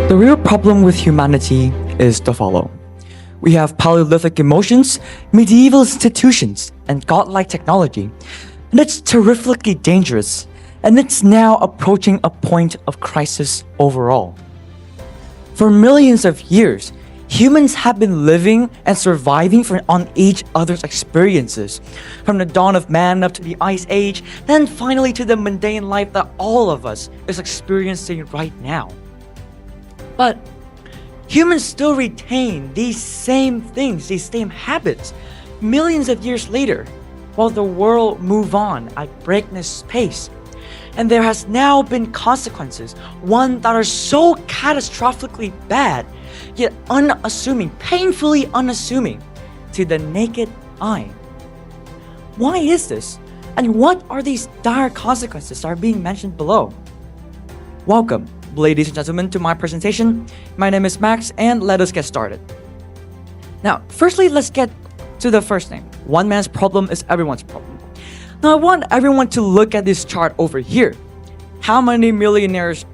The real problem with humanity is the following. We have Paleolithic emotions, medieval institutions, and godlike technology. And it's terrifically dangerous, and it's now approaching a point of crisis overall. For millions of years, humans have been living and surviving on each other's experiences, from the dawn of man up to the Ice Age, then finally to the mundane life that all of us is experiencing right now. But humans still retain these same things, these same habits, millions of years later, while the world moves on at breakneck pace. And there has now been consequences, one that are so catastrophically bad, yet unassuming, painfully unassuming to the naked eye. Why is this? And what are these dire consequences that are being mentioned below? Welcome, ladies and gentlemen, to my presentation. My name is Max, and let us get started. Now, firstly, let's get to the first thing. One man's problem is everyone's problem. Now, I want everyone to look at this chart over here. How many millionaires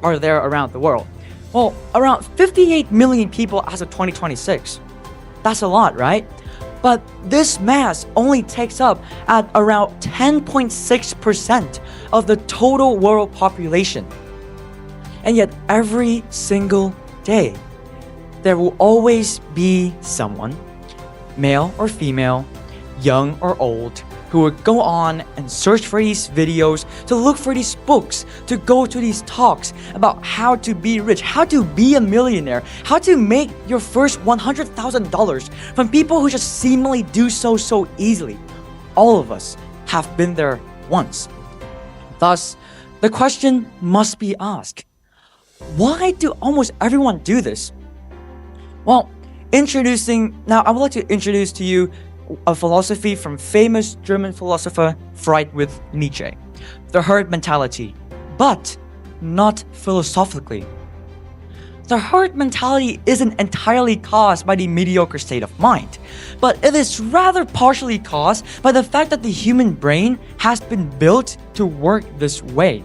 are there around the world? Well, around 58 million people as of 2026. That's a lot, right? But this mass only takes up at around 10.6% of the total world population. And yet every single day, there will always be someone, male or female, young or old, who will go on and search for these videos, to look for these books, to go to these talks about how to be rich, how to be a millionaire, how to make your first $100,000 from people who just seemingly do so easily. All of us have been there once. Thus, the question must be asked, why do almost everyone do this? Well, now I would like to introduce to you a philosophy from famous German philosopher Friedrich Nietzsche, the herd mentality, but not philosophically. The herd mentality isn't entirely caused by the mediocre state of mind, but it is rather partially caused by the fact that the human brain has been built to work this way.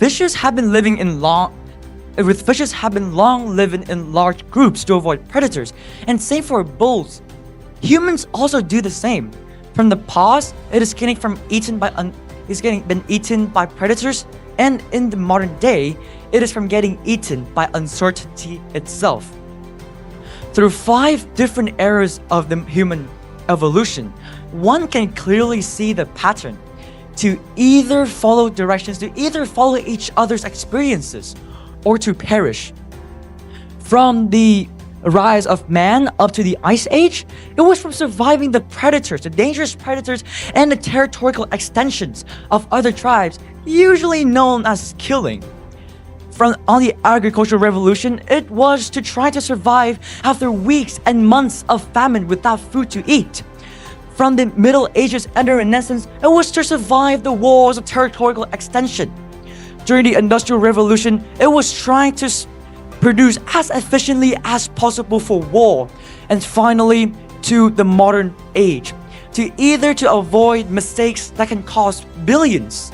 Fishes have been long living in large groups to avoid predators, and same for bulls. Humans also do the same. From the past, it is getting been eaten by predators, and in the modern day, it is from getting eaten by uncertainty itself. Through 5 different eras of the human evolution, one can clearly see the pattern to either follow directions, to either follow each other's experiences, or to perish. From the rise of man up to the Ice Age, it was from surviving the predators, the dangerous predators, and the territorial extensions of other tribes, usually known as killing. On the agricultural revolution, it was to try to survive after weeks and months of famine without food to eat. From the Middle Ages and the Renaissance, it was to survive the wars of territorial extension. During the Industrial Revolution, it was trying to produce as efficiently as possible for war. And finally, to the modern age, to avoid mistakes that can cost billions,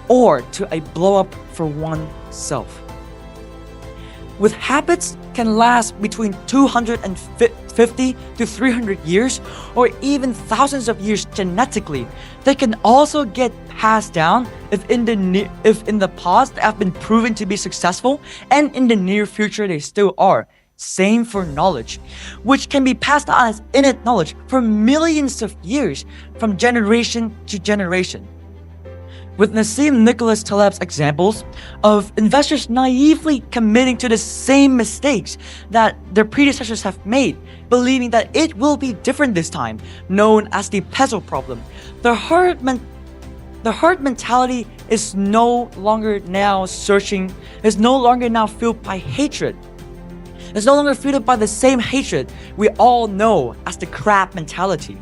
or to a blow up for oneself. With habits can last between 250 to 300 years, or even thousands of years genetically. They can also get passed down if in the past they have been proven to be successful, and in the near future they still are. Same for knowledge, which can be passed on as innate knowledge for millions of years, from generation to generation. With Nassim Taleb's examples of investors naively committing to the same mistakes that their predecessors have made, believing that it will be different this time, known as the peso problem. The herd mentality is no longer now fueled by hatred. It's no longer fueled by the same hatred we all know as the crab mentality.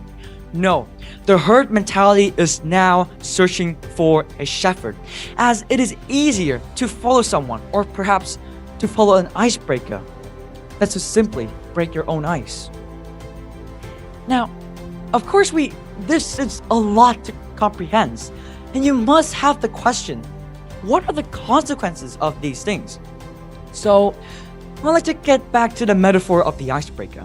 No, the herd mentality is now searching for a shepherd, as it is easier to follow someone, or perhaps to follow an icebreaker, than to simply break your own ice. Now, of course, this is a lot to comprehend, and you must have the question, what are the consequences of these things? So, I'd like to get back to the metaphor of the icebreaker.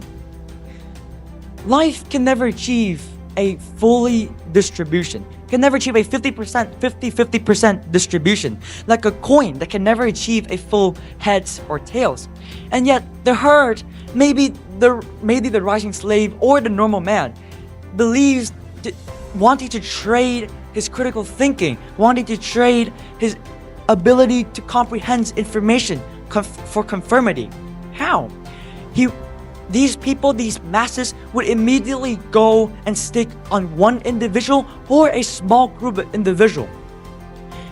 Life can never achieve a fully distribution, can never achieve a 50% distribution, like a coin that can never achieve a full heads or tails. And yet the herd, maybe the rising slave or the normal man, believes wanting to trade his critical thinking, wanting to trade his ability to comprehend information for conformity. How? These people, these masses, would immediately go and stick on one individual or a small group of individual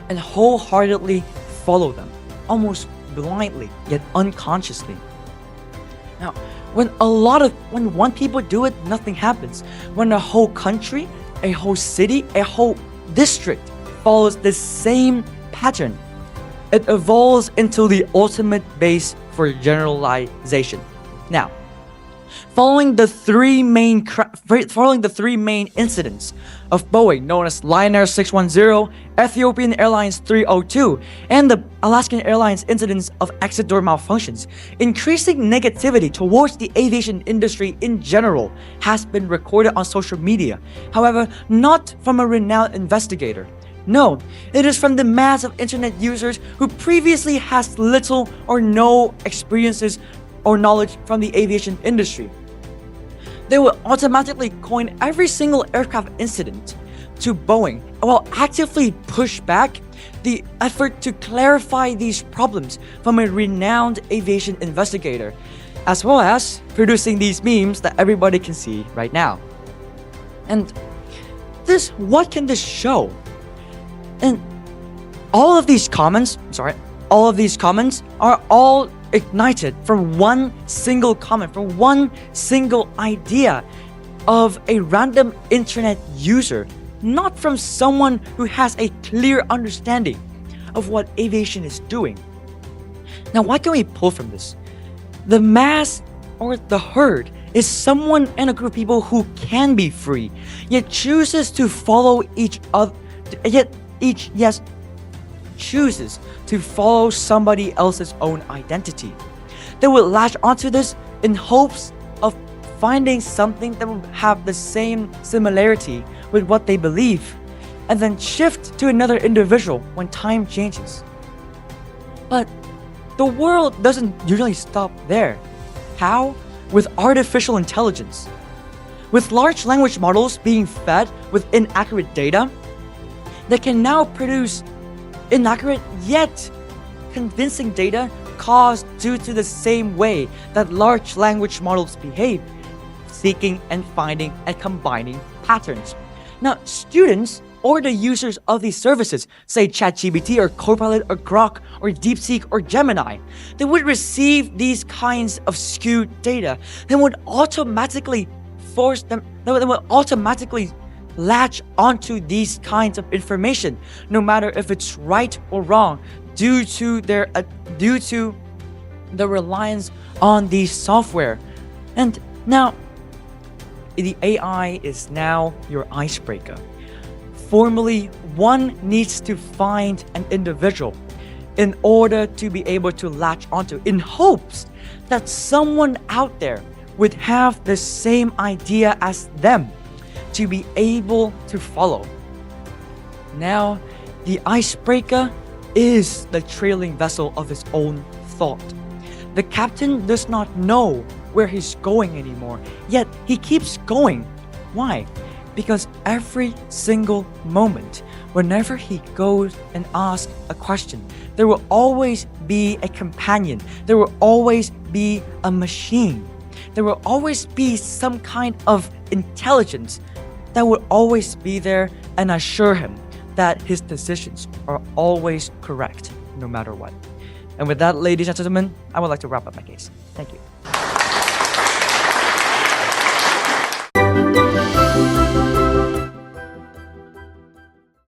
and wholeheartedly follow them, almost blindly, yet unconsciously. Now, when one people do it, nothing happens. When a whole country, a whole city, a whole district follows the same pattern, it evolves into the ultimate base for generalization. Now, following the three main incidents of Boeing, known as Lion Air 610, Ethiopian Airlines 302, and the Alaskan Airlines incidents of exit door malfunctions, increasing negativity towards the aviation industry in general has been recorded on social media. However, not from a renowned investigator. No, it is from the mass of internet users who previously has little or no experiences or knowledge from the aviation industry. They will automatically coin every single aircraft incident to Boeing while actively push back the effort to clarify these problems from a renowned aviation investigator, as well as producing these memes that everybody can see right now. And what can this show? And all of these comments are all ignited from one single comment, from one single idea of a random internet user, not from someone who has a clear understanding of what aviation is doing. Now, what can we pull from this? The mass or the herd is someone and a group of people who can be free, yet chooses to follow each other, chooses to follow somebody else's own identity. They will latch onto this in hopes of finding something that will have the same similarity with what they believe, and then shift to another individual when time changes. But the world doesn't usually stop there. How? With artificial intelligence. With large language models being fed with inaccurate data, they can now produce inaccurate yet convincing data caused due to the same way that large language models behave, seeking and finding and combining patterns. Now, students or the users of these services, say ChatGPT or Copilot or Grok or DeepSeek or Gemini, they would receive these kinds of skewed data that would automatically latch onto these kinds of information, no matter if it's right or wrong, due to the reliance on the software. And now, the AI is now your icebreaker. Formally, one needs to find an individual in order to be able to latch onto, in hopes that someone out there would have the same idea as them to be able to follow. Now, the icebreaker is the trailing vessel of his own thought. The captain does not know where he's going anymore, yet he keeps going. Why? Because every single moment, whenever he goes and asks a question, there will always be a companion. There will always be a machine. There will always be some kind of intelligence that will always be there and assure him that his decisions are always correct, no matter what. And with that, ladies and gentlemen, I would like to wrap up my case. Thank you.